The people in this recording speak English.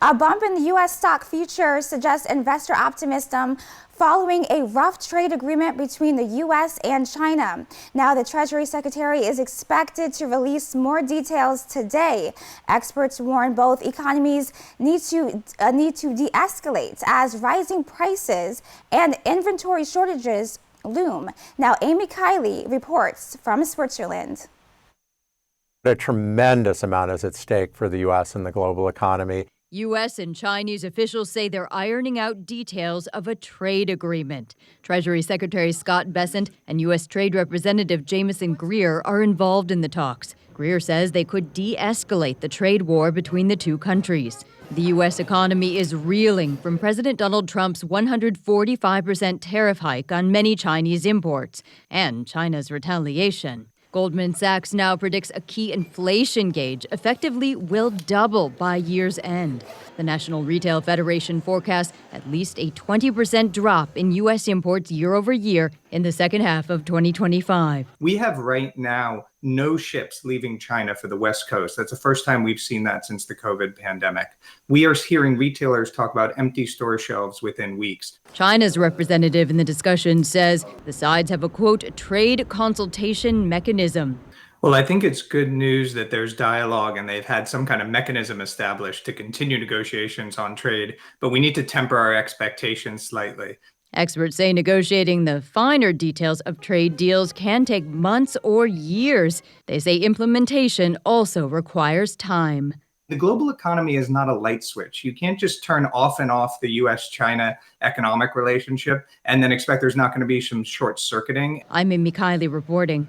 A bump in the U.S. stock futures suggests investor optimism following a rough trade agreement between the U.S. and China. Now, the Treasury Secretary is expected to release more details today. Experts warn both economies need to de-escalate as rising prices and inventory shortages loom. Now, Amy Kiley reports from Switzerland. A tremendous amount is at stake for the U.S. and the global economy. U.S. and Chinese officials say they're ironing out details of a trade agreement. Treasury Secretary Scott Bessent and U.S. Trade Representative Jamieson Greer are involved in the talks. Greer says they could de-escalate the trade war between the two countries. The U.S. economy is reeling from President Donald Trump's 145% tariff hike on many Chinese imports and China's retaliation. Goldman Sachs now predicts a key inflation gauge effectively will double by year's end. The National Retail Federation forecasts at least a 20% drop in U.S. imports year over year in the second half of 2025. We have right now no ships leaving China for the West Coast. That's the first time we've seen that since the COVID pandemic. We are hearing retailers talk about empty store shelves within weeks. China's representative in the discussion says the sides have a, quote, trade consultation mechanism. Well, I think it's good news that there's dialogue and they've had some kind of mechanism established to continue negotiations on trade, but we need to temper our expectations slightly. Experts say negotiating the finer details of trade deals can take months or years. They say implementation also requires time. The global economy is not a light switch. You can't just turn off and off the U.S.-China economic relationship and then expect there's not going to be some short-circuiting. I'm Amy Kiley reporting.